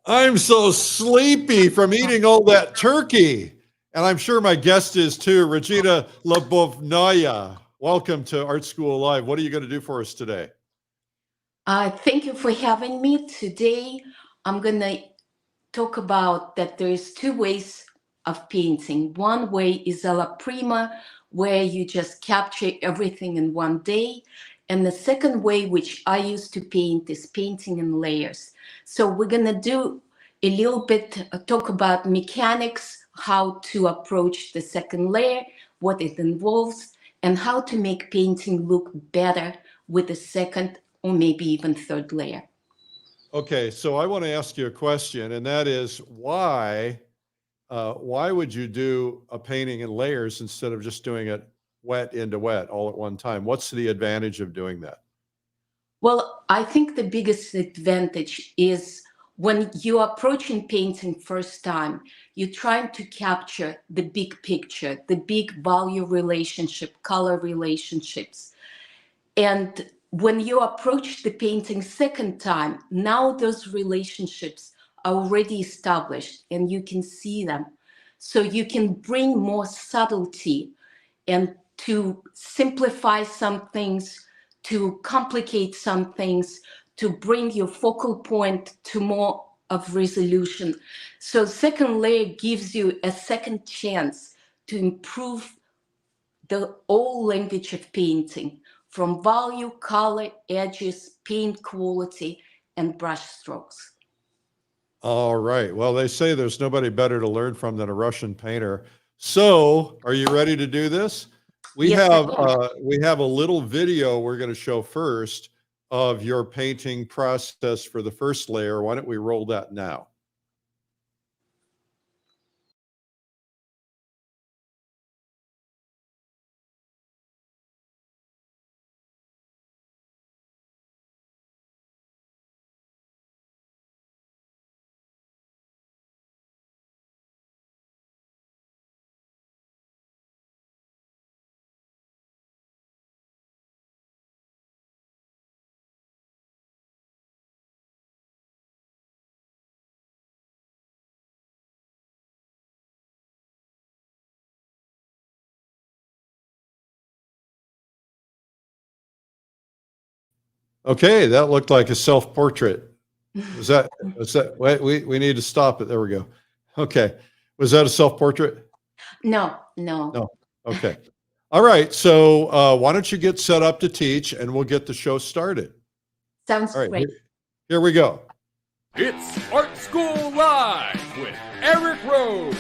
I'm so sleepy from eating all that turkey. And I'm sure my guest is too, Regina Lyubovnaya. Welcome to Art School Live. What are you going to do for us today? Thank you for having me. Today, I'm going to talk about that there's two ways of painting. One way is a la prima, where you just capture everything in one day. And the second way, which I used to paint, is painting in layers. So we're going to do a little bit, talk about mechanics, how to approach the second layer, what it involves, and how to make painting look better with the second or maybe even third layer. Okay, so I want to ask you a question, and that is why would you do a painting in layers instead of just doing it wet into wet all at one time? What's the advantage of doing that? Well, I think the biggest advantage is when you're approaching painting first time, you're trying to capture the big picture, the big value relationship, color relationships. And when you approach the painting second time, now those relationships are already established and you can see them. So you can bring more subtlety and to simplify some things, to complicate some things, to bring your focal point to more of resolution. So second layer gives you a second chance to improve the whole language of painting, from value, color, edges, paint quality, and brush strokes. All right. Well, they say there's nobody better to learn from than a Russian painter. So, are you ready to do this? We Yes, I have am. we have a little video we're going to show first of your painting process for the first layer. Why don't we roll that now? Okay, that looked like a self-portrait. Was that wait, we need to stop it. There we go. Okay. Was that a self-portrait? No, no. No. Okay. All right. So why don't you get set up to teach and we'll get the show started. Sounds All right, great. here we go. It's Art School Live with Eric Rose.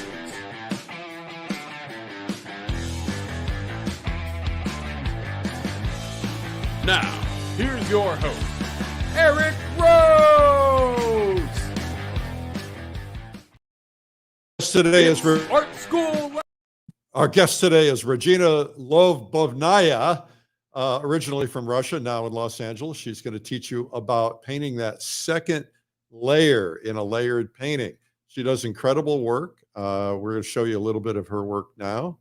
Now, here's your host, Eric Rose. Today is Art School Live. Our guest today is Regina Lyubovnaya, originally from Russia, now in Los Angeles. She's going to teach you about painting that second layer in a layered painting. She does incredible work. We're going to show you a little bit of her work now,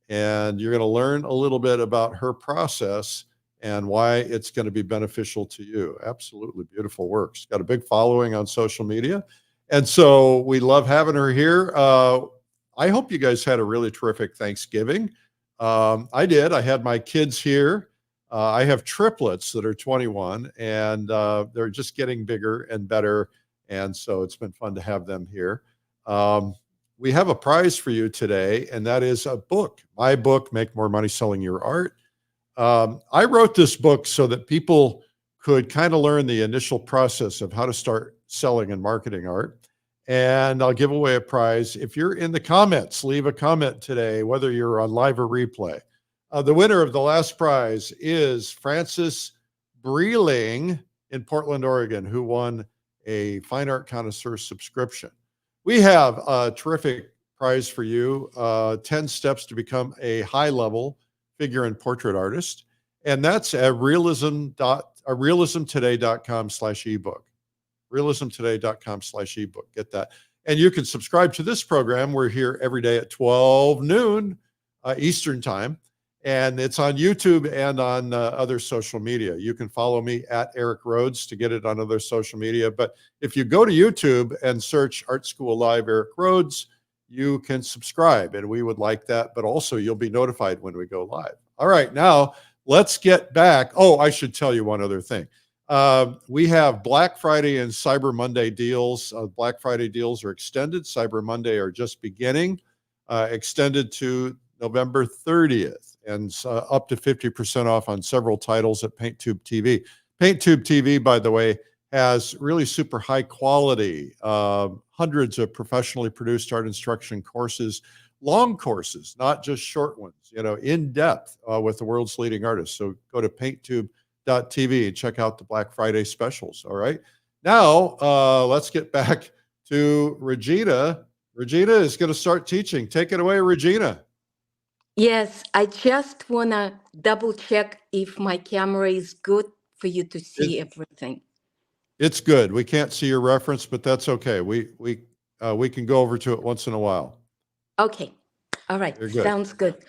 and you're going to learn a little bit about her process and why it's going to be beneficial to you. Absolutely beautiful work. She's got a big following on social media. And so we love having her here. I hope you guys had a really terrific Thanksgiving. I did. I had my kids here. I have triplets that are 21, and they're just getting bigger and better. And so it's been fun to have them here. We have a prize for you today, and that is a book. My book, Make More Money Selling Your Art. I wrote this book so that people could kind of learn the initial process of how to start selling and marketing art. And I'll give away a prize. If you're in the comments, leave a comment today, whether you're on live or replay. The winner of the last prize is Francis Breeling in Portland, Oregon, who won a Fine Art Connoisseur subscription. We have a terrific prize for you, 10 steps to become a high-level figure and portrait artist. And that's at realismtoday.com/ebook. realismtoday.com/ebook. Get that. And you can subscribe to this program. We're here every day at 12 noon Eastern time. And it's on YouTube and on other social media. You can follow me at Eric Rhodes to get it on other social media. But if you go to YouTube and search Art School Live Eric Rhodes, you can subscribe, and we would like that. But also, you'll be notified when we go live. All right, now let's get back. Oh, I should tell you one other thing. We have Black Friday and Cyber Monday deals. Black Friday deals are extended. Cyber Monday are just beginning, extended to November 30th, and up to 50% off on several titles at PaintTube TV. PaintTube TV, by the way, has really super high quality, hundreds of professionally produced art instruction courses, long courses, not just short ones, in depth with the world's leading artists. So go to PaintTube.tv and check out the Black Friday specials. All right. Now, let's get back to Regina. Regina is going to start teaching. Take it away, Regina. Yes, I just want to double check if my camera is good for you to see everything. It's good. We can't see your reference, but that's okay. We can go over to it once in a while. Okay. All right. You're good. Sounds good.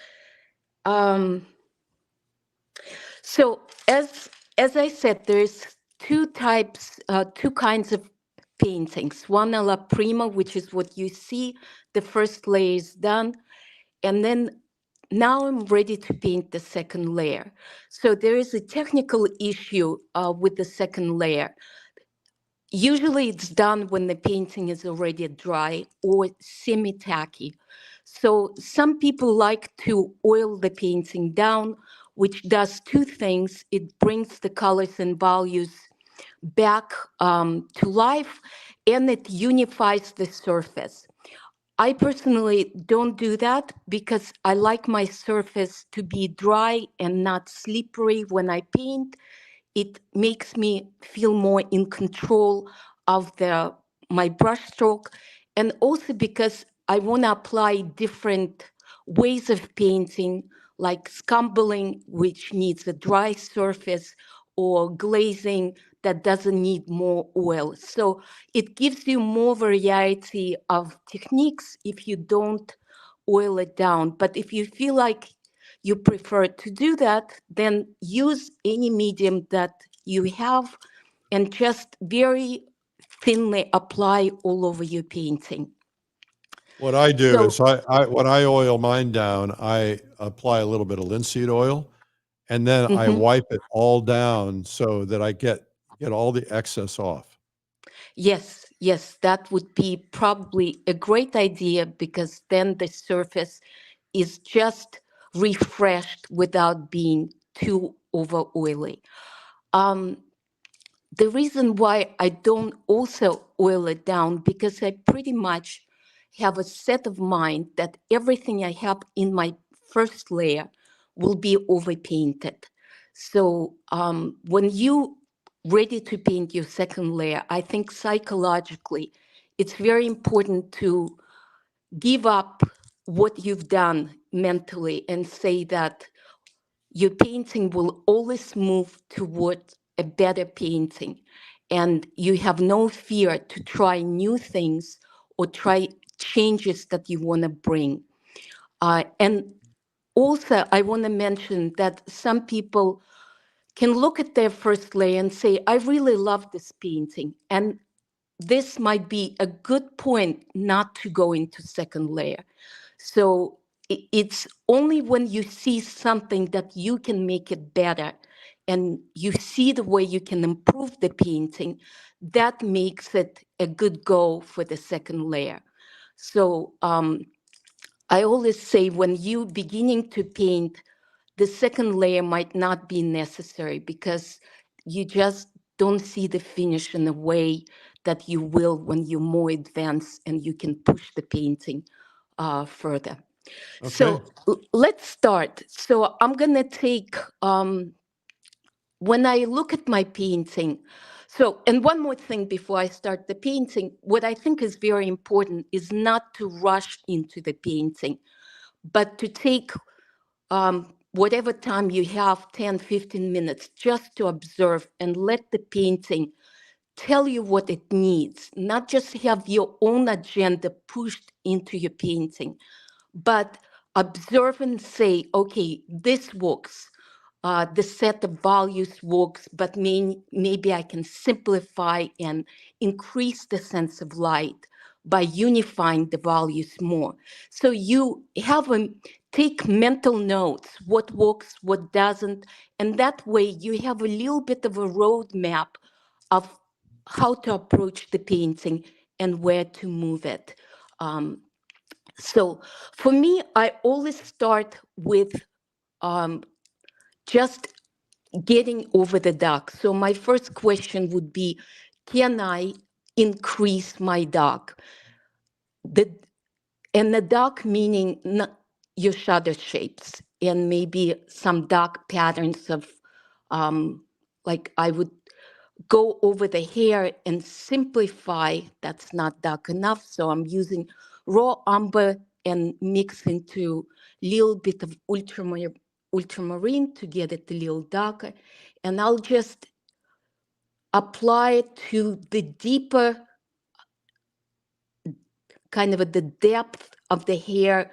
So as I said, there's two kinds of paintings. One alla prima, which is what you see. The first layer is done, and then now I'm ready to paint the second layer. So there is a technical issue with the second layer. Usually it's done when the painting is already dry or semi-tacky. So some people like to oil the painting down, which does two things. It brings the colors and values back to life, and it unifies the surface. I personally don't do that because I like my surface to be dry and not slippery when I paint. It makes me feel more in control of my brush stroke, and also because I want to apply different ways of painting, like scumbling, which needs a dry surface, or glazing that doesn't need more oil. So it gives you more variety of techniques if you don't oil it down. But if you feel like you prefer to do that, then use any medium that you have and just very thinly apply all over your painting. What I do So- is when I oil mine down, I apply a little bit of linseed oil, and then I wipe it all down so that I get all the excess off. Yes, that would be probably a great idea, because then the surface is just refreshed without being too over oily. The reason why I don't also oil it down, because I pretty much have a set of mind that everything I have in my first layer will be overpainted. So when you ready to paint your second layer, I think psychologically it's very important to give up what you've done mentally and say that your painting will always move toward a better painting, and you have no fear to try new things or try changes that you want to bring. And also, I want to mention that some people can look at their first layer and say, I really love this painting. And this might be a good point not to go into second layer. So it's only when you see something that you can make it better and you see the way you can improve the painting, that makes it a good go for the second layer. So I always say, when you beginning to paint, the second layer might not be necessary, because you just don't see the finish in a way that you will when you're more advanced and you can push the painting further. Okay. So let's start. So I'm going to take, when I look at my painting, and one more thing before I start the painting, what I think is very important is not to rush into the painting, but to take whatever time you have, 10, 15 minutes, just to observe and let the painting tell you what it needs, not just have your own agenda pushed into your painting, but observe and say, okay, this works. The set of values works, but maybe I can simplify and increase the sense of light by unifying the values more. So you have take mental notes, what works, what doesn't, and that way you have a little bit of a roadmap of how to approach the painting and where to move it. So for me, I always start with just getting over the dark. So my first question would be, can I increase my dark? And the dark meaning not your shadow shapes and maybe some dark patterns of, like I would go over the hair and simplify. That's not dark enough. So I'm using raw umber and mix into a little bit of ultramarine to get it a little darker. And I'll just apply it to the deeper, kind of the depth of the hair,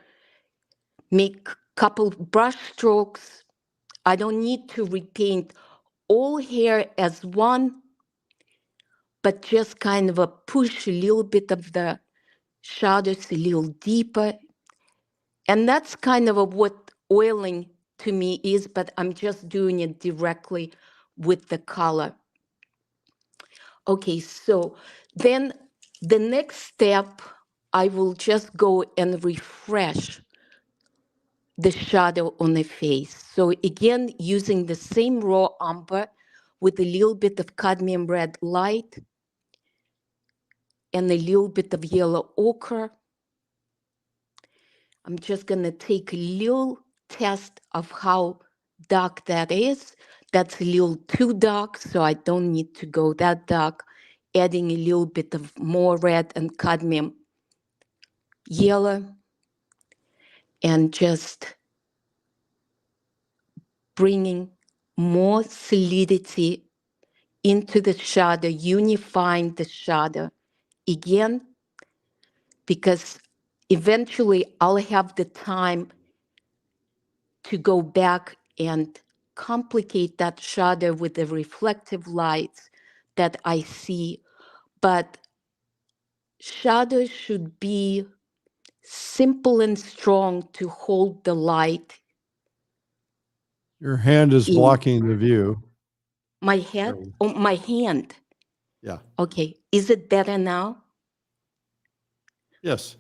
make a couple brush strokes. I don't need to repaint all hair as one, but just kind of a push a little bit of the shadows a little deeper. And that's kind of what oiling to me is, but I'm just doing it directly with the color. Okay, so then the next step, I will just go and refresh the shadow on the face. So again, using the same raw umber with a little bit of cadmium red light and a little bit of yellow ochre. I'm just going to take a little test of how dark that is. That's a little too dark, so I don't need to go that dark. Adding a little bit of more red and cadmium yellow, and just bringing more solidity into the shadow, unifying the shadow again, because eventually I'll have the time to go back and complicate that shadow with the reflective lights that I see. But shadow should be simple and strong to hold the light. Your hand is in blocking the view. my head, oh, my hand. Yeah. Okay, is it better now? Yes.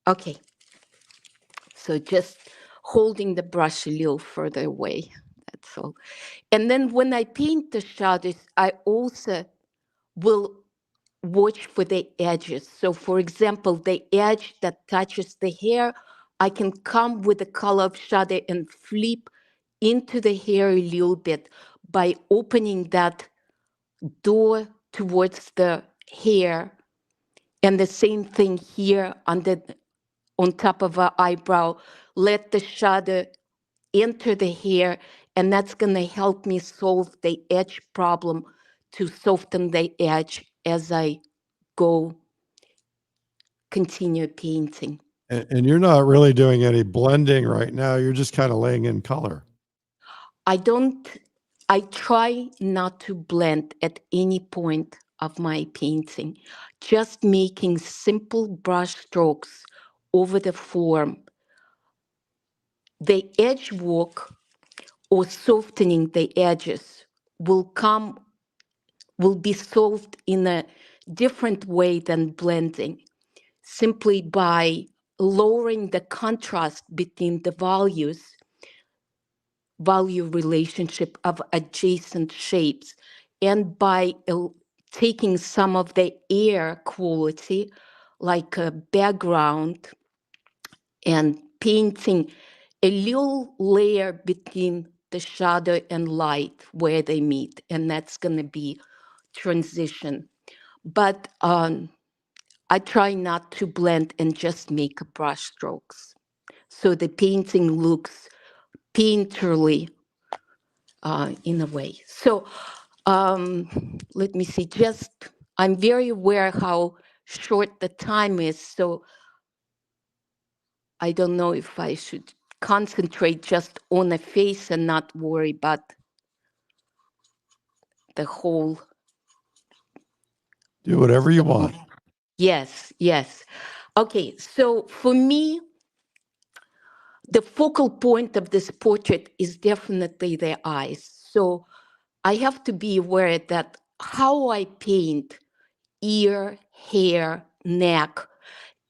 Okay, so just holding the brush a little further away, that's all. And then when I paint the shadows, I also will watch for the edges. So for example, the edge that touches the hair, I can come with the color of shadow and flip into the hair a little bit by opening that door towards the hair. And the same thing here on top of our eyebrow, let the shadow enter the hair, and that's going to help me solve the edge problem, to soften the edge as I continue painting. And you're not really doing any blending right now. You're just kind of laying in color. I try not to blend at any point of my painting, just making simple brush strokes over the form. The edge work or softening the edges will be solved in a different way than blending, simply by lowering the contrast between the value relationship of adjacent shapes, and by taking some of the air quality, like a background, and painting a little layer between the shadow and light where they meet, and that's going to be transition. But I try not to blend and just make brush strokes, so the painting looks painterly in a way. So let me see, I'm very aware how short the time is, so I don't know if I should concentrate just on the face and not worry about the whole. Do whatever you want. Yes, yes. Okay, so for me, the focal point of this portrait is definitely the eyes. So I have to be aware that how I paint ear, hair, neck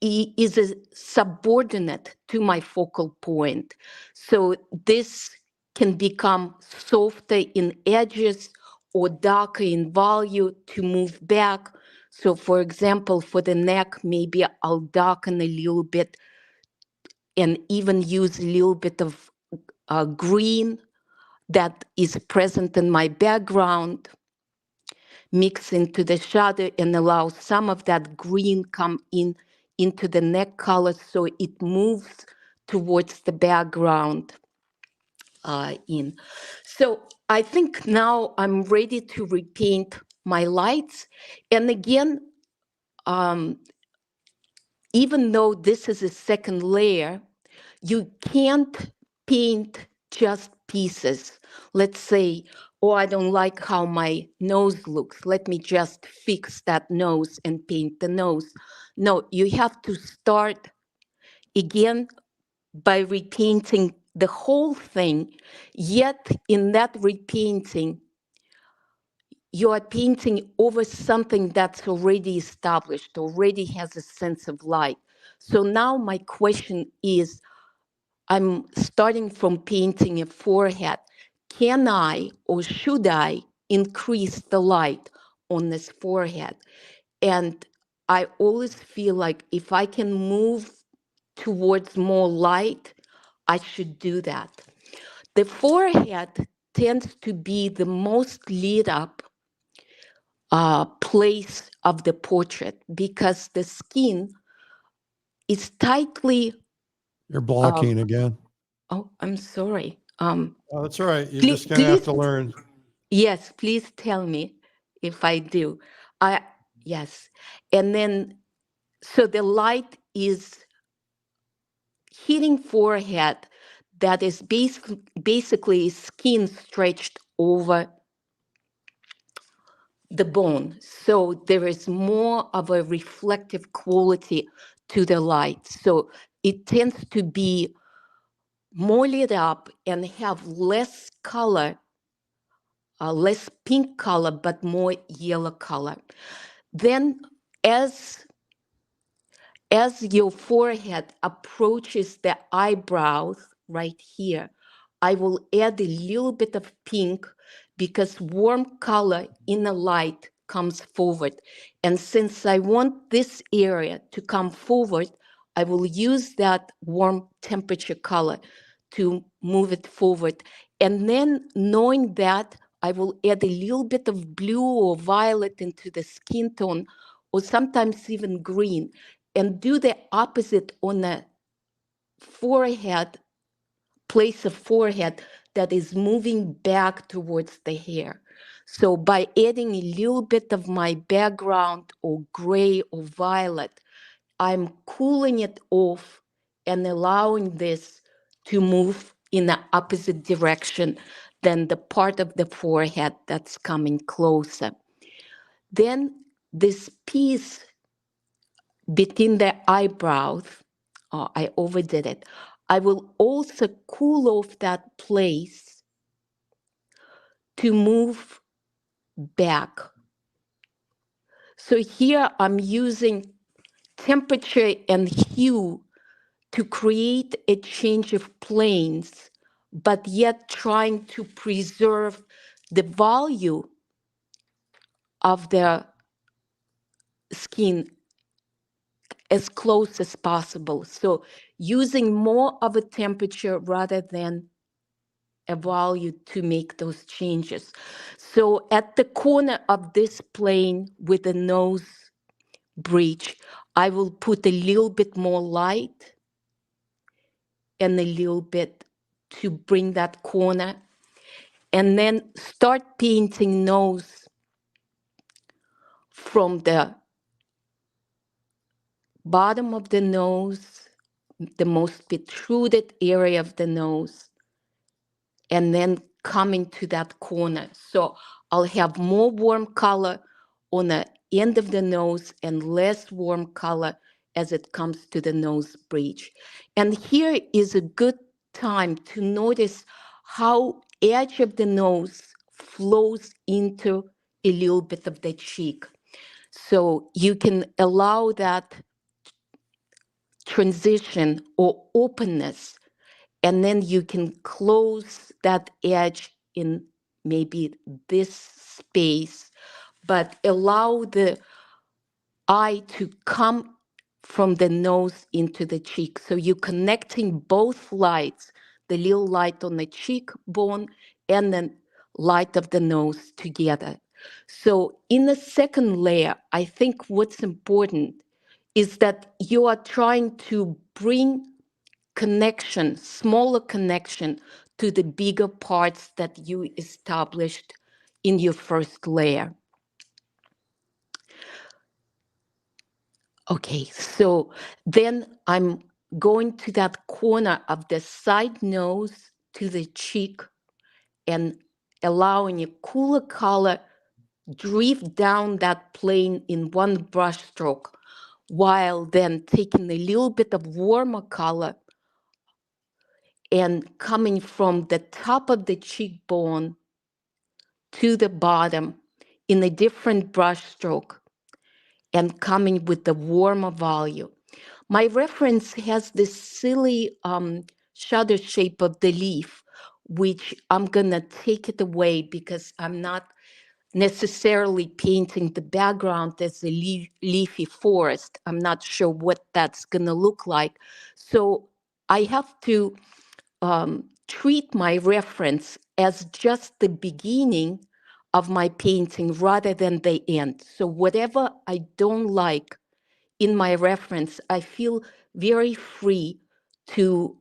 is a subordinate to my focal point. So this can become softer in edges or darker in value to move back. So for example, for the neck, maybe I'll darken a little bit and even use a little bit of green that is present in my background, mix into the shadow and allow some of that green come in into the neck color so it moves towards the background in. So I think now I'm ready to repaint my lights. And again, even though this is a second layer, you can't paint just pieces. Let's say, oh, I don't like how my nose looks. Let me just fix that nose and paint the nose. No, you have to start again by repainting the whole thing. Yet in that repainting, you are painting over something that's already established, already has a sense of light. So now my question is, I'm starting from painting a forehead. Can I or should I increase the light on this forehead? And I always feel like if I can move towards more light, I should do that. The forehead tends to be the most lit up place of the portrait because the skin is tightly. You're blocking again. Oh, I'm sorry. Oh, that's all right. You're Please, just going to have to please, learn. yes, please tell me if I do. I yes, and then so the light is hitting forehead that is basically skin stretched over the bone. So there is more of a reflective quality to the light. So it tends to be more lit up and have less color, less pink color, but more yellow color. Then as your forehead approaches the eyebrows right here, I will add a little bit of pink because warm color in the light comes forward. And since I want this area to come forward, I will use that warm temperature color to move it forward. And then knowing that, I will add a little bit of blue or violet into the skin tone, or sometimes even green, and do the opposite on the forehead, place of forehead that is moving back towards the hair. So by adding a little bit of my background or gray or violet, I'm cooling it off and allowing this to move in the opposite direction than the part of the forehead that's coming closer. Then this piece between the eyebrows, oh, I overdid it. I will also cool off that place to move back. So here I'm using temperature and hue to create a change of planes, but yet trying to preserve the value of the skin as close as possible. So using more of a temperature rather than a value to make those changes. So at the corner of this plane with the nose bridge, I will put a little bit more light and a little bit to bring that corner, and then start painting nose from the bottom of the nose the most protruded area of the nose, and then coming to that corner. So I'll have more warm color on the end of the nose and less warm color as it comes to the nose bridge. And here is a good time to notice how edge of the nose flows into a little bit of the cheek. So you can allow that transition or openness, and then you can close that edge in maybe this space, but allow the eye to come from the nose into the cheek. So you're connecting both lights, the little light on the cheekbone and the light of the nose together. So in the second layer, I think what's important is that you are trying to bring connection, smaller connection to the bigger parts that you established in your first layer. Okay, so then I'm going to that corner of the side nose to the cheek and allowing a cooler color drift down that plane in one brush stroke, while then taking a little bit of warmer color and coming from the top of the cheekbone to the bottom in a different brush stroke and coming with the warmer value. My reference has this silly shadow shape of the leaf, which I'm gonna take it away because I'm not necessarily painting the background as a leafy forest. I'm not sure what that's gonna look like. So I have to treat my reference as just the beginning of my painting rather than the end. So whatever I don't like in my reference, I feel very free to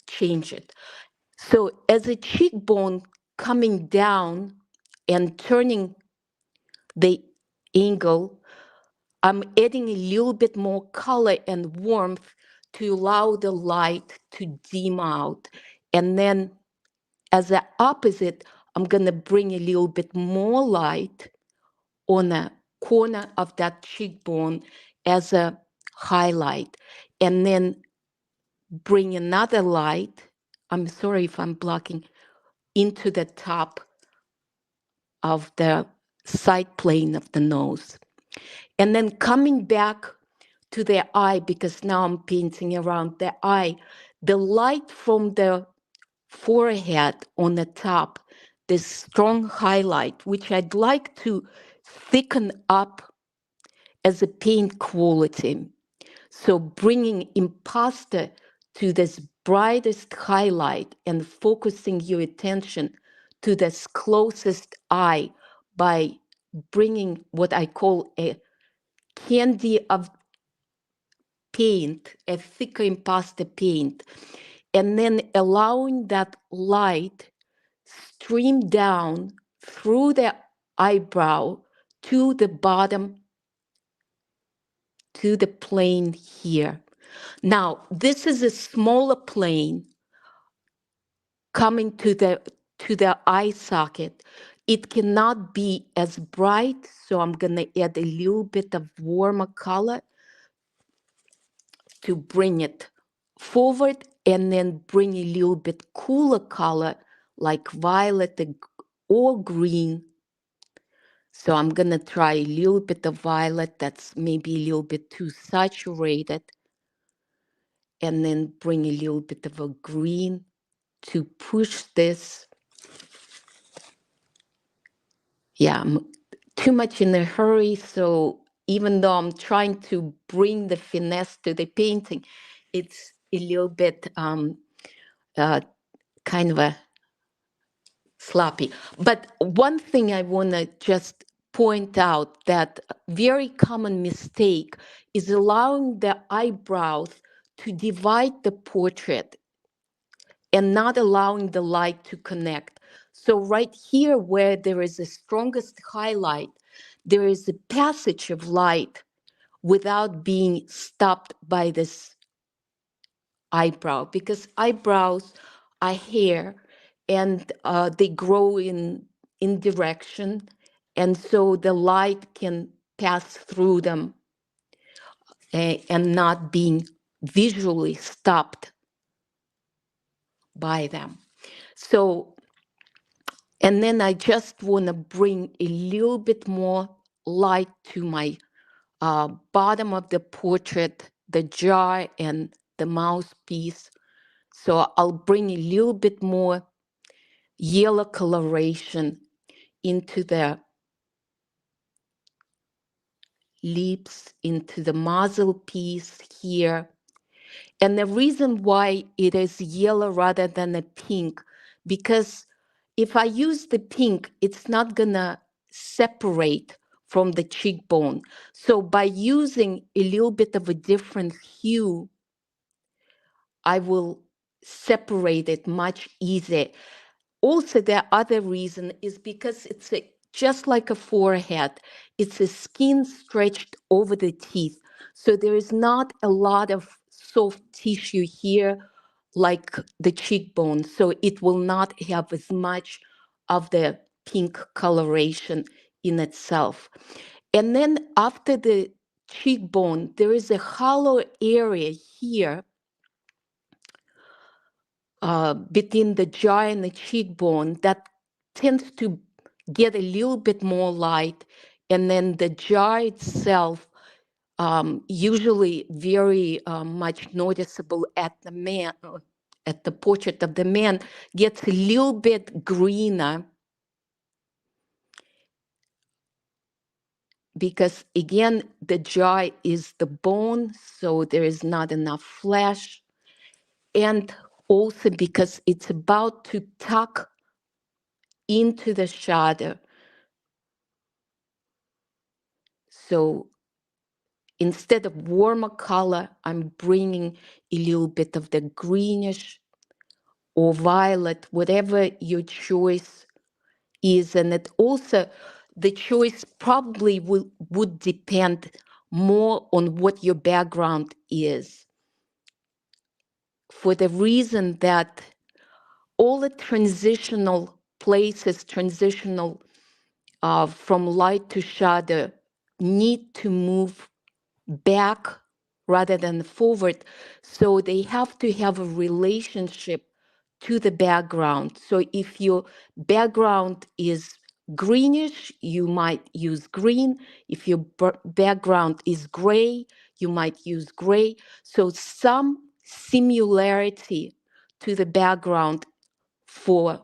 change it. So as a cheekbone coming down and turning the angle, I'm adding a little bit more color and warmth to allow the light to dim out. And then as the opposite, I'm gonna bring a little bit more light on a corner of that cheekbone as a highlight, and then bring another light, I'm sorry if I'm blocking, into the top of the side plane of the nose. And then coming back to the eye, because now I'm painting around the eye, the light from the forehead on the top, this strong highlight, which I'd like to thicken up as a paint quality. So bringing imposter to this brightest highlight and focusing your attention to this closest eye by bringing what I call a candy of paint, a thicker imposter paint, and then allowing that light stream down through the eyebrow to the bottom, to the plane here. Now, this is a smaller plane coming to the eye socket. It cannot be as bright, so I'm gonna add a little bit of warmer color to bring it forward, and then bring a little bit cooler color like violet or green. So I'm gonna try a little bit of violet that's maybe a little bit too saturated, and then bring a little bit of a green to push this. Yeah, I'm too much in a hurry, so even though I'm trying to bring the finesse to the painting, it's a little bit kind of a sloppy. But one thing I want to just point out, that very common mistake is allowing the eyebrows to divide the portrait and not allowing the light to connect. So right here where there is the strongest highlight, there is a passage of light without being stopped by this eyebrow, because eyebrows are hair, and they grow in direction, and so the light can pass through them and not being visually stopped by them. So, and then I just want to bring a little bit more light to my bottom of the portrait, the jar and the mouthpiece. So I'll bring a little bit more yellow coloration into the lips, into the muzzle piece here. And the reason why it is yellow rather than a pink, because if I use the pink, it's not gonna separate from the cheekbone. So by using a little bit of a different hue, I will separate it much easier. Also, the other reason is because it's just like a forehead. It's a skin stretched over the teeth. So there is not a lot of soft tissue here like the cheekbone. So it will not have as much of the pink coloration in itself. And then after the cheekbone, there is a hollow area here between the jaw and the cheekbone that tends to get a little bit more light. And then the jaw itself, usually very much noticeable at the man, at the portrait of the man, gets a little bit greener because, again, the jaw is the bone, so there is not enough flesh. And also because it's about to tuck into the shadow. So instead of warmer color, I'm bringing a little bit of the greenish or violet, whatever your choice is. And it also, the choice probably would depend more on what your background is. For the reason that all the transitional places, transitional from light to shadow, need to move back rather than forward. So they have to have a relationship to the background. So if your background is greenish, you might use green. If your background is gray, you might use gray. So some similarity to the background for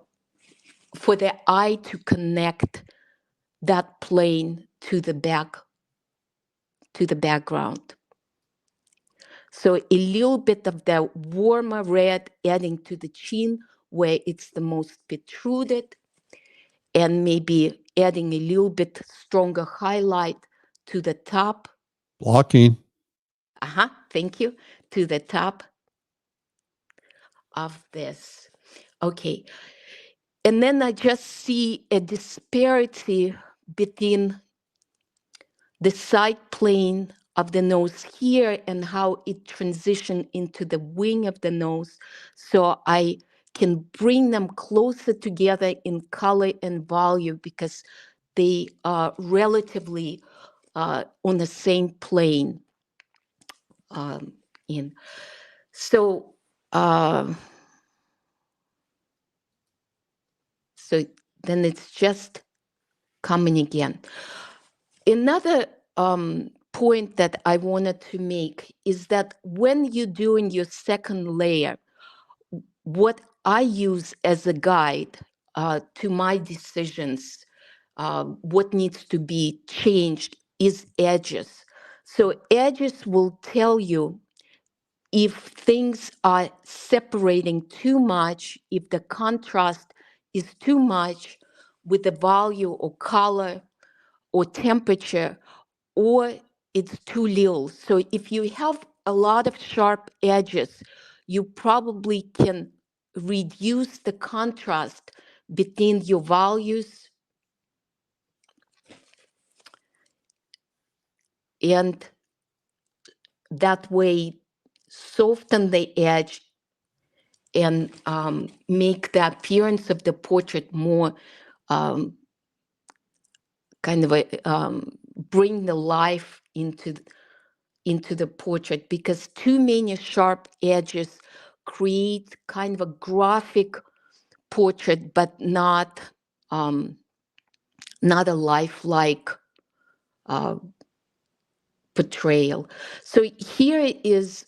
the eye to connect that plane to the background. So a little bit of the warmer red adding to the chin where it's the most protruded, and maybe adding a little bit stronger highlight to the top. Blocking. Thank you. To the top of this. Okay. And then I just see a disparity between the side plane of the nose here and how it transitioned into the wing of the nose. So I can bring them closer together in color and volume because they are relatively on the same plane. So then it's just coming again. Another point that I wanted to make is that when you're doing your second layer, what I use as a guide to my decisions, what needs to be changed is edges. So edges will tell you if things are separating too much, if the contrast is too much with the value or color or temperature, or it's too little. So if you have a lot of sharp edges, you probably can reduce the contrast between your values and that way soften the edge and make the appearance of the portrait more kind of bring the life into the portrait, because too many sharp edges create kind of a graphic portrait, but not a lifelike portrayal. So here is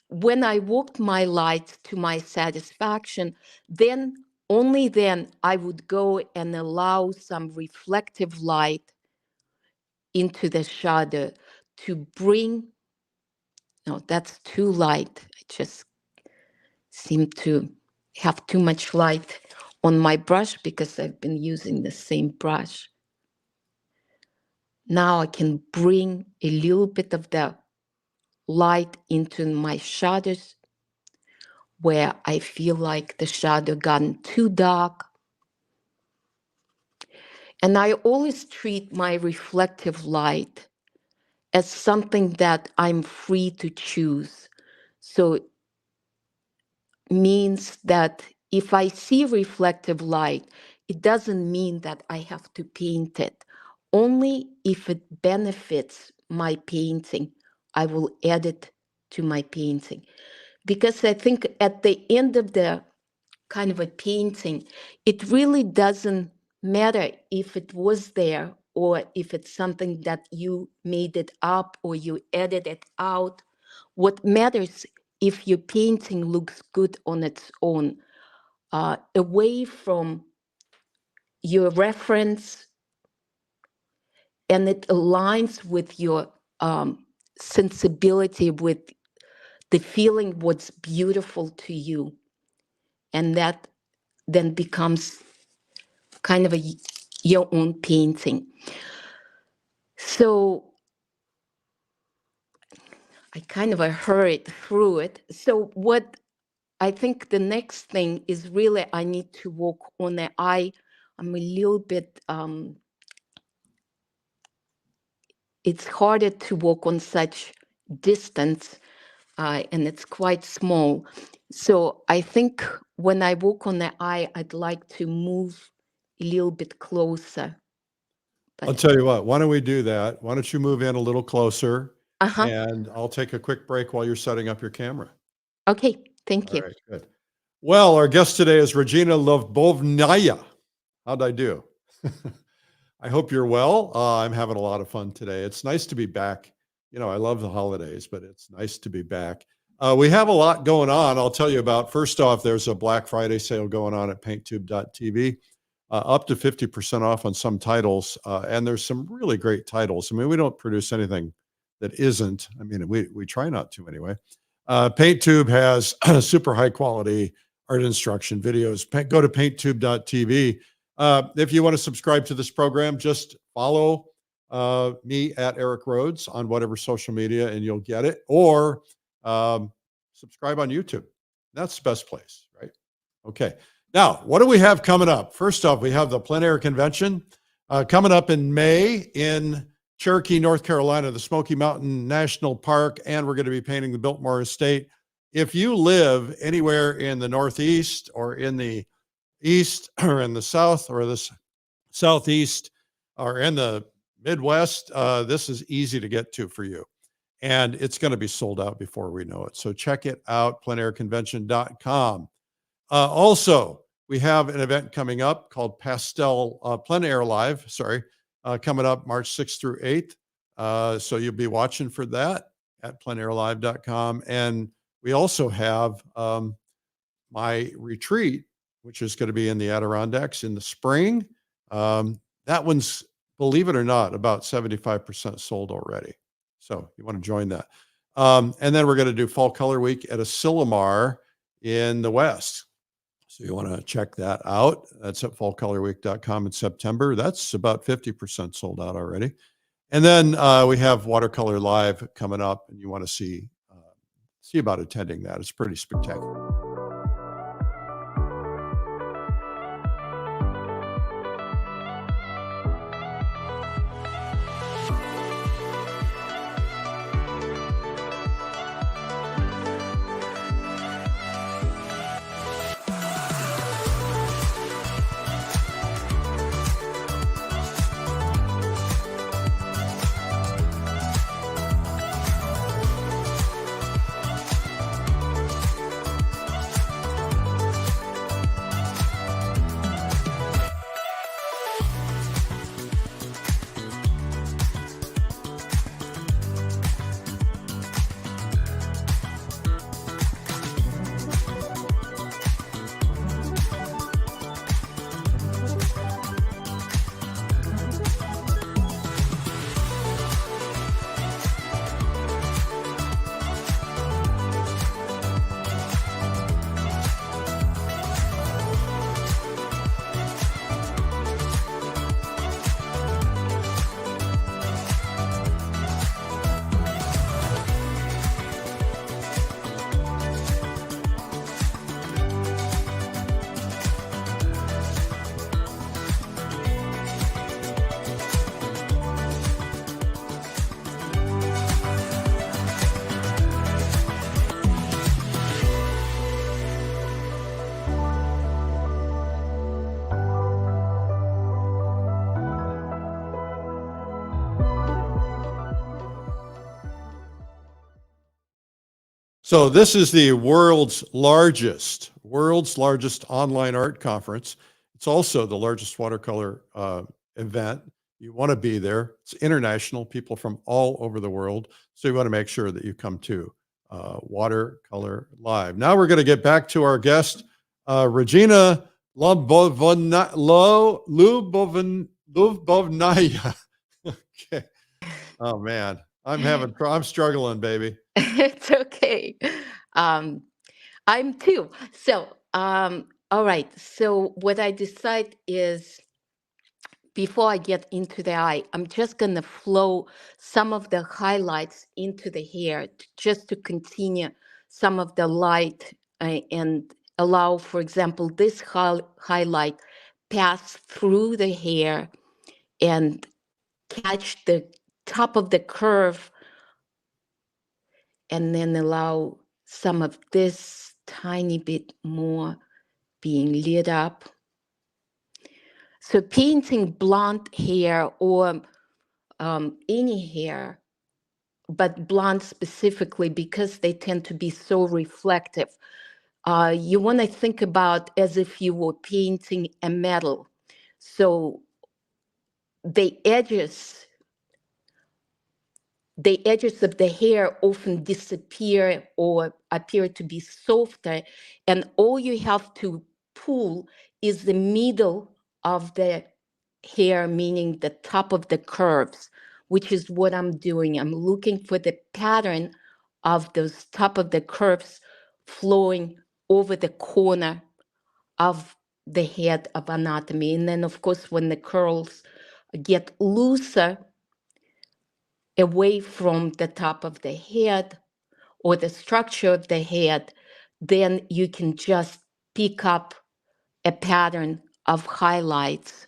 when I worked my light to my satisfaction, then only then I would go and allow some reflective light into the shadow to bring, no, that's too light. I just seem to have too much light on my brush because I've been using the same brush. Now I can bring a little bit of the light into my shadows where I feel like the shadow gotten too dark. And I always treat my reflective light as something that I'm free to choose. So means that if I see reflective light, it doesn't mean that I have to paint it. Only if it benefits my painting, I will add it to my painting. Because I think at the end of the kind of a painting, it really doesn't matter if it was there or if it's something that you made it up or you edited it out. What matters if your painting looks good on its own, away from your reference, and it aligns with your sensibility, with the feeling what's beautiful to you. And that then becomes kind of your own painting. So I kind of hurried through it. So what I think the next thing is really I need to work on the eye. I'm a little bit, it's harder to work on such distance, and it's quite small. So I think when I work on the eye, I'd like to move a little bit closer. I'll tell you what, why don't we do that? Why don't you move in a little closer and I'll take a quick break while you're setting up your camera. Okay, thank you. All right, good. Well, our guest today is Regina Lyubovnaya. How'd I do? I hope you're well. I'm having a lot of fun today. It's nice to be back. You know, I love the holidays, but it's nice to be back. We have a lot going on. I'll tell you about. First off, there's a Black Friday sale going on at painttube.tv, up to 50% off on some titles. And there's some really great titles. I mean, we don't produce anything that isn't. I mean, we try not to anyway. PaintTube has super high quality art instruction videos. Go to painttube.tv. If you want to subscribe to this program, just follow me at Eric Rhodes on whatever social media and you'll get it. Or subscribe on YouTube. That's the best place, right? Okay. Now, what do we have coming up? First off, we have the Plein Air Convention coming up in May in Cherokee, North Carolina, the Smoky Mountain National Park, and we're going to be painting the Biltmore Estate. If you live anywhere in the Northeast or in the East or in the South or the Southeast or in the Midwest, this is easy to get to for you. And it's going to be sold out before we know it. So check it out, pleinairconvention.com. Also, we have an event coming up called Pastel Plein Air Live, coming up March 6th through 8th. So you'll be watching for that at pleinairlive.com. And we also have my retreat, which is going to be in the Adirondacks in the spring. That one's, believe it or not, about 75% sold already. So you want to join that. And then we're going to do Fall Color Week at Asilomar in the West. So you want to check that out. That's at fallcolorweek.com in September. That's about 50% sold out already. And then we have Watercolor Live coming up, and you want to see about attending that. It's pretty spectacular. So this is the world's largest online art conference. It's also the largest watercolor event. You want to be there. It's international, people from all over the world. So you want to make sure that you come to Watercolor Live. Now we're going to get back to our guest, Regina Lyubovnaya. Okay. Oh man, I'm struggling, baby. It's okay. I'm too. So, all right. So what I decide is before I get into the eye, I'm just going to flow some of the highlights into the hair just to continue some of the light and allow, for example, this highlight pass through the hair and catch the top of the curve and then allow some of this tiny bit more being lit up. So painting blonde hair or any hair, but blonde specifically because they tend to be so reflective. You want to think about as if you were painting a metal. So the edges of the hair often disappear or appear to be softer, and all you have to pull is the middle of the hair, meaning the top of the curves, which is what I'm doing. I'm looking for the pattern of those top of the curves flowing over the corner of the head of anatomy. And then, of course, when the curls get looser, away from the top of the head or the structure of the head, then you can just pick up a pattern of highlights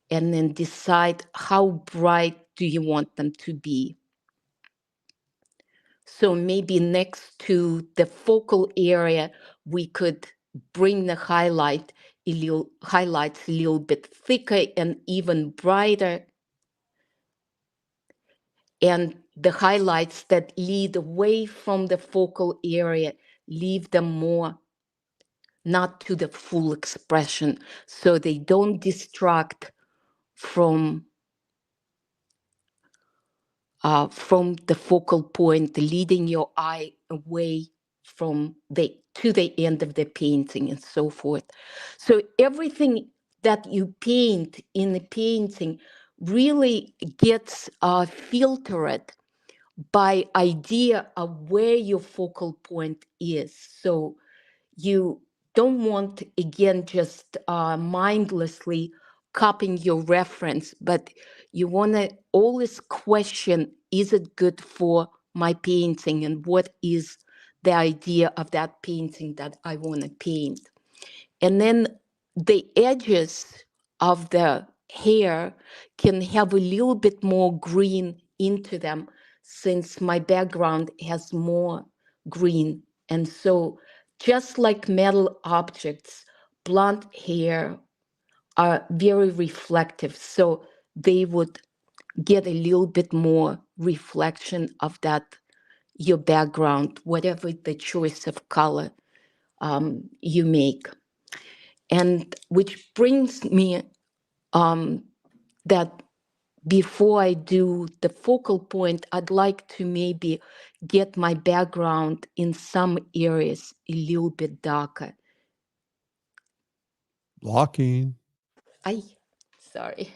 and then decide how bright do you want them to be. So maybe next to the focal area, we could bring the highlights a little bit thicker and even brighter. And the highlights that lead away from the focal area, leave them more not to the full expression, so they don't distract from the focal point, leading your eye away from to the end of the painting and so forth. So everything that you paint in the painting really gets filtered by idea of where your focal point is. So you don't want, again, just mindlessly copying your reference, but you want to always question, is it good for my painting, and what is the idea of that painting that I want to paint? And then the edges of the hair can have a little bit more green into them, since my background has more green. And so just like metal objects, blonde hair are very reflective. So they would get a little bit more reflection of that, your background, whatever the choice of color you make. And which brings me that before I do the focal point, I'd like to maybe get my background in some areas a little bit darker. Blocking. Sorry.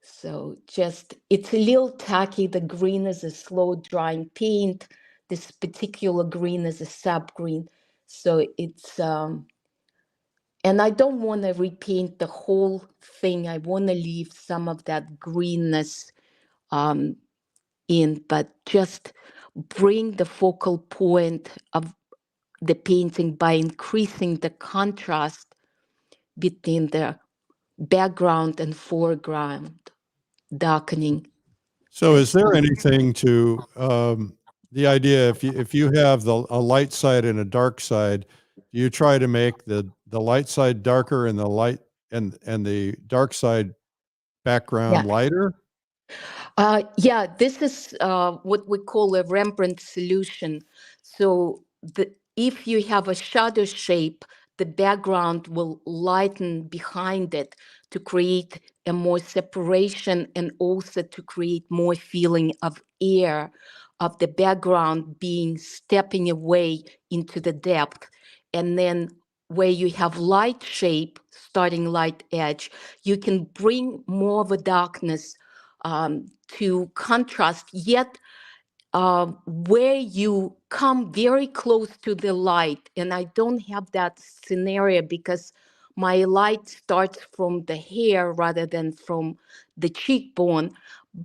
So just, it's a little tacky. The green is a slow drying paint. This particular green is a sap green. So it's, and I don't want to repaint the whole thing. I want to leave some of that greenness in, but just bring the focal point of the painting by increasing the contrast between the background and foreground, darkening. So is there anything to the idea, if you have a light side and a dark side, do you try to make the light side darker and the light and the dark side background lighter? Yeah, this is what we call a Rembrandt solution. So if you have a shadow shape, the background will lighten behind it to create a more separation and also to create more feeling of air, of the background being stepping away into the depth. And then where you have light shape, starting light edge, you can bring more of a darkness to contrast, yet where you come very close to the light. And I don't have that scenario because my light starts from the hair rather than from the cheekbone,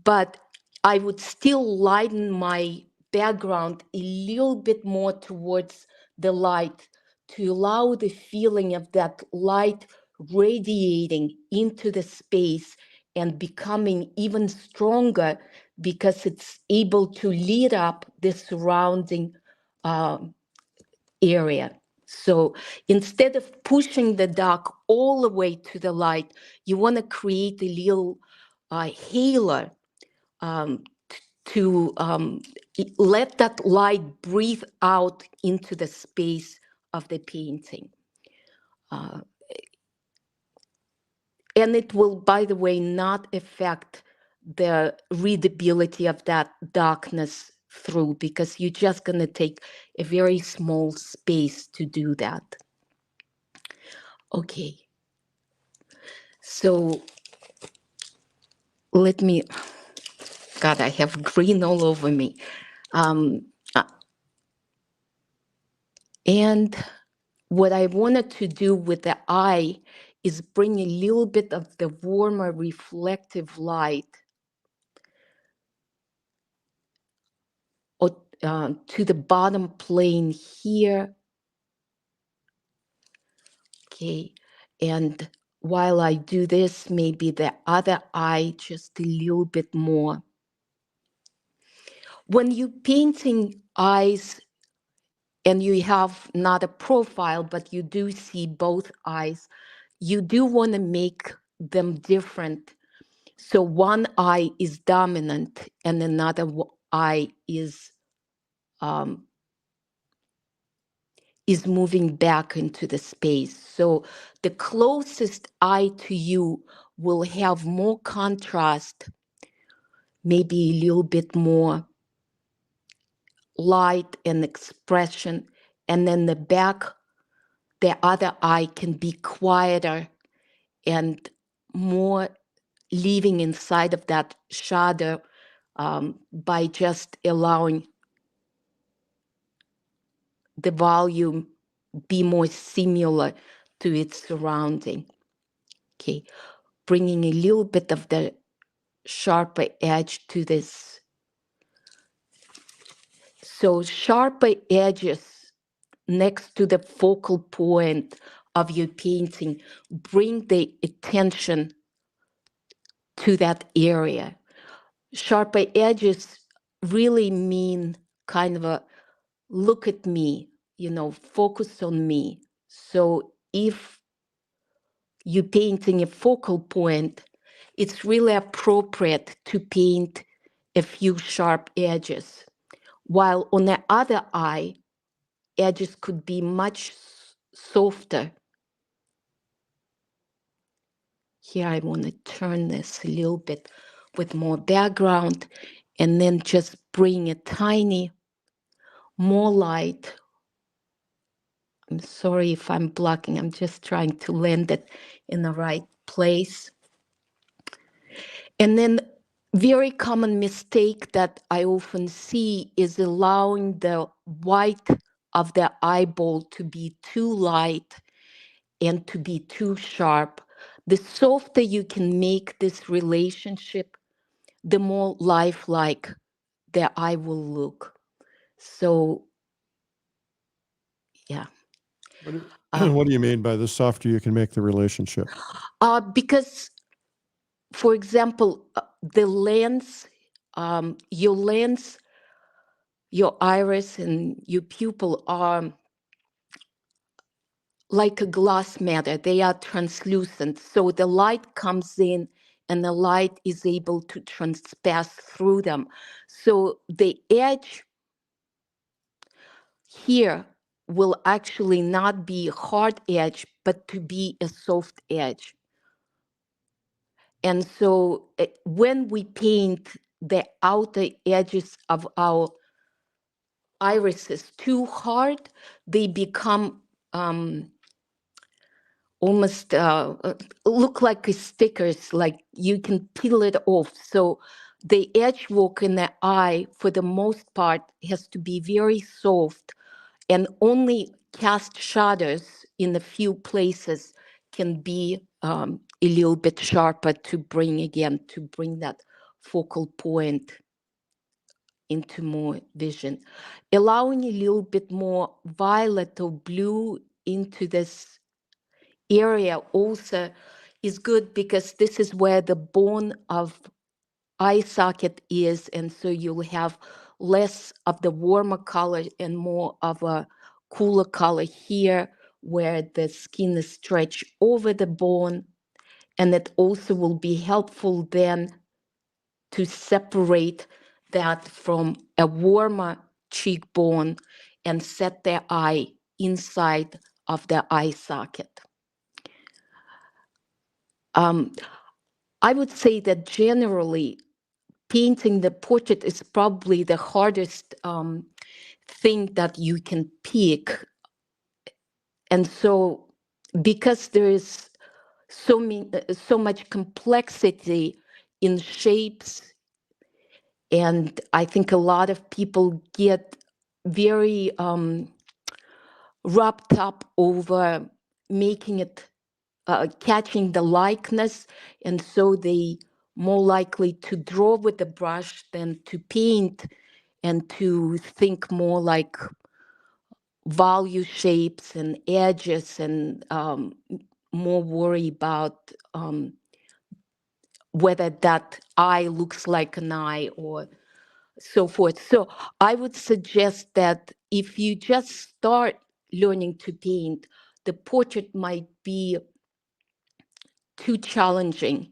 but I would still lighten my background a little bit more towards the light to allow the feeling of that light radiating into the space and becoming even stronger because it's able to lead up the surrounding area. So instead of pushing the dark all the way to the light, you want to create a little halo um, to let that light breathe out into the space of the painting. And it will, by the way, not affect the readability of that darkness through because you're just going to take a very small space to do that. Okay. So let me, God, I have green all over me. And what I wanted to do with the eye is bring a little bit of the warmer reflective light to the bottom plane here. Okay, and while I do this, maybe the other eye just a little bit more. When you're painting eyes and you have not a profile, but you do see both eyes, you do want to make them different. So one eye is dominant and another eye is moving back into the space. So the closest eye to you will have more contrast, maybe a little bit more light and expression. And then the other eye can be quieter and more living inside of that shadow by just allowing the volume be more similar to its surrounding. Okay, bringing a little bit of the sharper edge to this. So sharper edges next to the focal point of your painting bring the attention to that area. Sharper edges really mean kind of a look at me, focus on me. So if you're painting a focal point, it's really appropriate to paint a few sharp edges. While on the other eye, edges could be much softer. Here I want to turn this a little bit with more background and then just bring a tiny more light. I'm sorry if I'm blocking. I'm just trying to land it in the right place. And then very common mistake that I often see is allowing the white of the eyeball to be too light and to be too sharp. The softer you can make this relationship, the more lifelike the eye will look. So, yeah. What do you mean by the softer you can make the relationship? Because, for example, the lens, your lens, your iris and your pupil are like a glass matter. They are translucent. So the light comes in and the light is able to transpass through them. So the edge here will actually not be hard edge, but to be a soft edge. And so when we paint the outer edges of our irises too hard, they become almost look like stickers, like you can peel it off. So the edge work in the eye, for the most part, has to be very soft, and only cast shadows in a few places can be a little bit sharper to bring that focal point into more vision. Allowing a little bit more violet or blue into this area also is good, because this is where the bone of eye socket is, and so you'll have less of the warmer color and more of a cooler color here where the skin is stretched over the bone. And it also will be helpful then to separate that from a warmer cheekbone and set their eye inside of the eye socket. I would say that generally painting the portrait is probably the hardest thing that you can pick. And so because there is so much complexity in shapes, and I think a lot of people get very wrapped up over making it catching the likeness, and so they more likely to draw with the brush than to paint, and to think more like value shapes and edges, and more worry about whether that eye looks like an eye or so forth. So I would suggest that if you just start learning to paint, the portrait might be too challenging.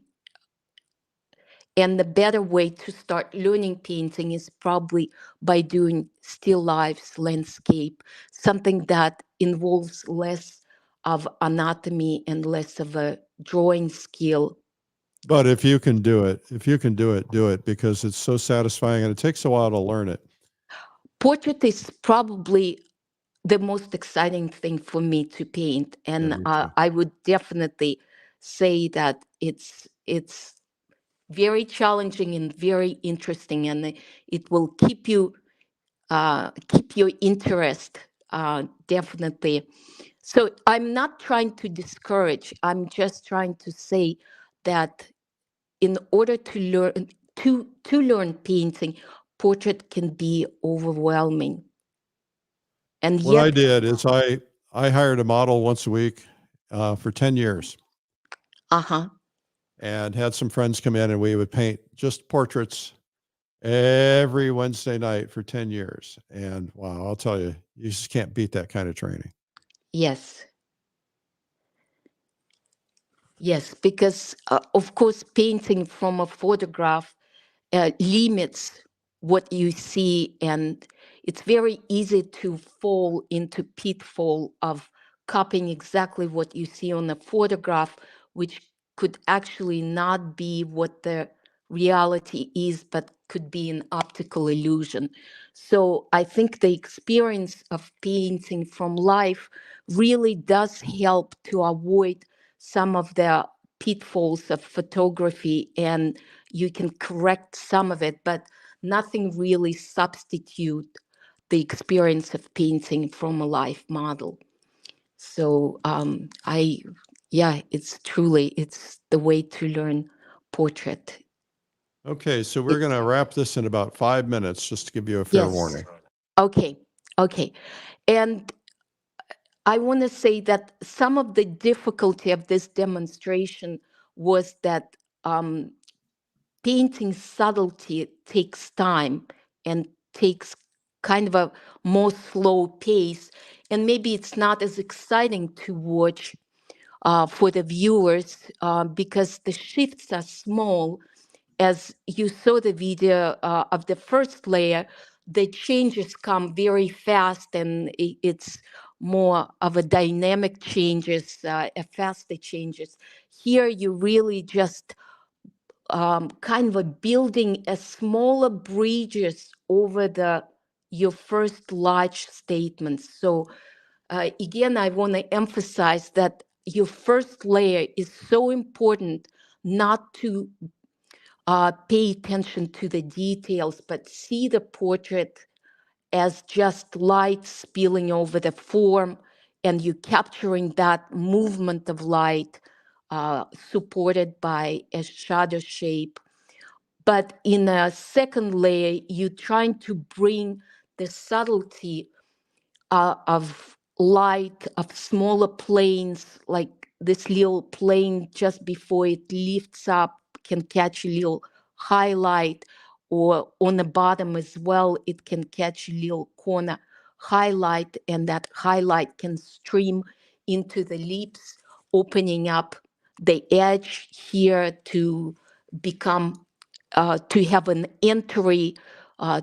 And the better way to start learning painting is probably by doing still lifes, landscape, something that involves less of anatomy and less of a drawing skill. But if you can do it, do it, because it's so satisfying and it takes a while to learn it. Portrait is probably the most exciting thing for me to paint. And I would definitely say that it's very challenging and very interesting, and it will keep your interest, definitely. So I'm not trying to discourage. I'm just trying to say that in order to learn learn painting, portrait can be overwhelming. And What yet, I did is I hired a model once a week for 10 years. And had some friends come in, and we would paint just portraits every Wednesday night for 10 years. And wow, I'll tell you, you just can't beat that kind of training. Yes. Yes, because of course, painting from a photograph limits what you see, and it's very easy to fall into pitfall of copying exactly what you see on a photograph, which could actually not be what the reality is, but could be an optical illusion. So I think the experience of painting from life really does help to avoid some of the pitfalls of photography, and you can correct some of it, but nothing really substitute the experience of painting from a life model. So it's the way to learn portrait. Okay, so we're going to wrap this in about 5 minutes, just to give you a fair warning. Okay. And I want to say that some of the difficulty of this demonstration was that painting subtlety takes time and takes kind of a more slow pace, and maybe it's not as exciting to watch for the viewers because the shifts are small. As you saw the video of the first layer, the changes come very fast, and it's more of a dynamic changes, a faster changes. Here, you really just kind of a building a smaller bridges over your first large statements. So again, I want to emphasize that your first layer is so important, not to pay attention to the details, but see the portrait as just light spilling over the form, and you capturing that movement of light supported by a shadow shape. But in a second layer, you're trying to bring the subtlety of light, of smaller planes, like this little plane just before it lifts up can catch a little highlight, or on the bottom as well, it can catch a little corner highlight, and that highlight can stream into the lips, opening up the edge here to become, to have an entry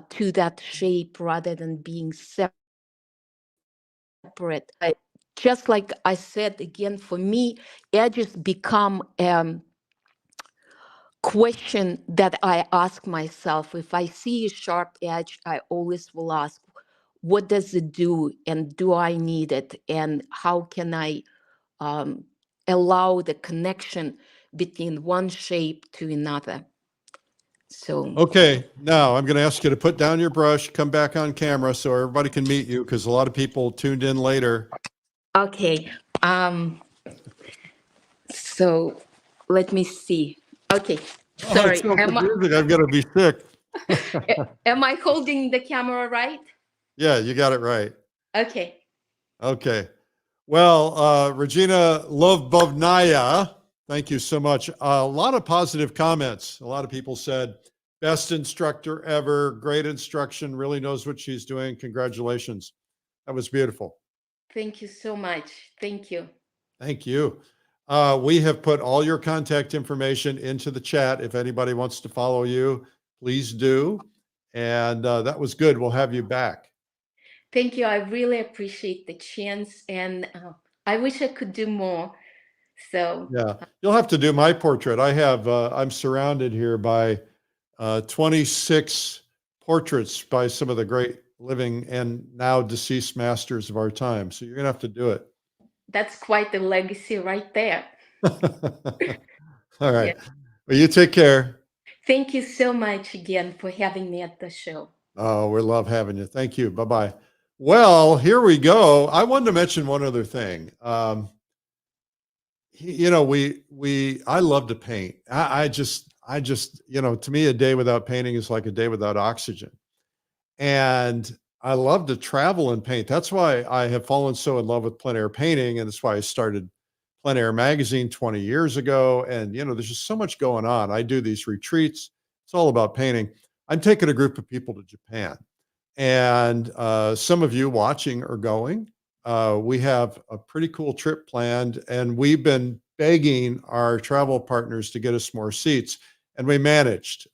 to that shape rather than being separate. Just like I said, again, for me, edges become question that I ask myself. If I see a sharp edge, I always will ask, what does it do? And do I need it? And how can I allow the connection between one shape to another? So, Okay, now I'm going to ask you to put down your brush, come back on camera so everybody can meet you, because a lot of people tuned in later. okay. So let me see. Okay. Oh, it's Sorry. so confusing. I've got to be sick. Am I holding the camera right? Yeah, you got it right. Okay. Okay. Well, Regina Lyubovnaya, thank you so much. A lot of positive comments. A lot of people said, best instructor ever, great instruction, really knows what she's doing. Congratulations. That was beautiful. Thank you so much. Thank you. Thank you. We have put all your contact information into the chat. If anybody wants to follow you, please do. And that was good. We'll have you back. Thank you. I really appreciate the chance, and I wish I could do more. So Yeah, you'll have to do my portrait. I'm surrounded here by 26 portraits by some of the great living and now deceased masters of our time. So you're going to have to do it. that's quite the legacy right there. All right. Yeah. Well, you take care. Thank you so much again for having me at the show. Oh, we love having you. Thank you. Bye-bye. Well, here we go. I wanted to mention one other thing. You know, I love to paint. I just, to me, a day without painting is like a day without oxygen. And I love to travel and paint. That's why I have fallen so in love with plein air painting. And that's why I started Plein Air Magazine 20 years ago. And, there's just so much going on. I do these retreats. It's all about painting. I'm taking a group of people to Japan. And some of you watching are going. We have a pretty cool trip planned, and we've been begging our travel partners to get us more seats, and we managed.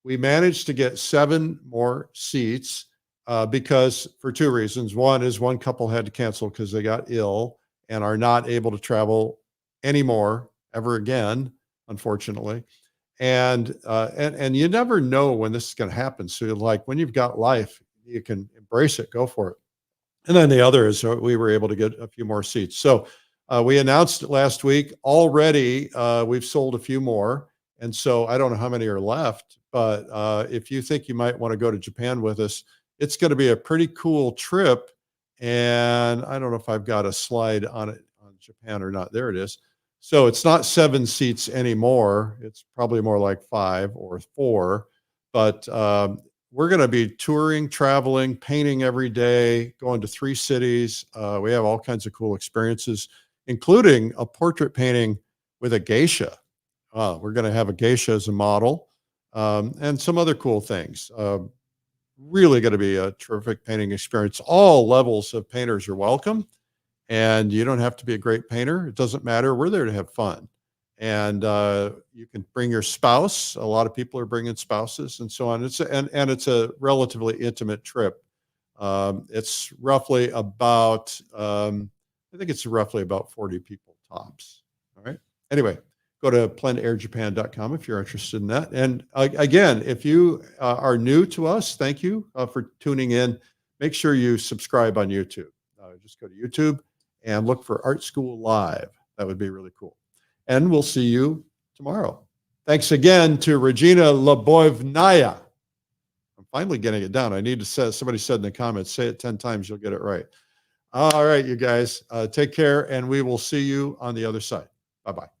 We managed to get 7 more seats because for 2 reasons. One is one couple had to cancel because they got ill and are not able to travel anymore ever again, unfortunately. And you never know when this is going to happen. So like when you've got life, you can embrace it, go for it. And then the other is we were able to get a few more seats. So we announced it last week already. We've sold a few more. And so I don't know how many are left, but if you think you might want to go to Japan with us, it's going to be a pretty cool trip. And I don't know if I've got a slide on it on Japan or not. There it is. So it's not 7 seats anymore. It's probably more like 5 or 4. But we're going to be touring, traveling, painting every day, going to 3 cities. We have all kinds of cool experiences, including a portrait painting with a geisha. We're going to have a geisha as a model and some other cool things. Really going to be a terrific painting experience. All levels of painters are welcome. And you don't have to be a great painter. It doesn't matter. We're there to have fun. And you can bring your spouse. A lot of people are bringing spouses and so on. And it's a relatively intimate trip. It's roughly about, I think it's roughly about 40 people tops. All right. Anyway, go to pleinairjapan.com if you're interested in that. And again, if you are new to us, thank you for tuning in. Make sure you subscribe on YouTube. Just go to YouTube and look for Art School Live. That would be really cool. And we'll see you tomorrow. Thanks again to Regina Lyubovnaya. I'm finally getting it down. I need to say, somebody said in the comments, say it 10 times, you'll get it right. All right, you guys, take care, and we will see you on the other side. Bye-bye.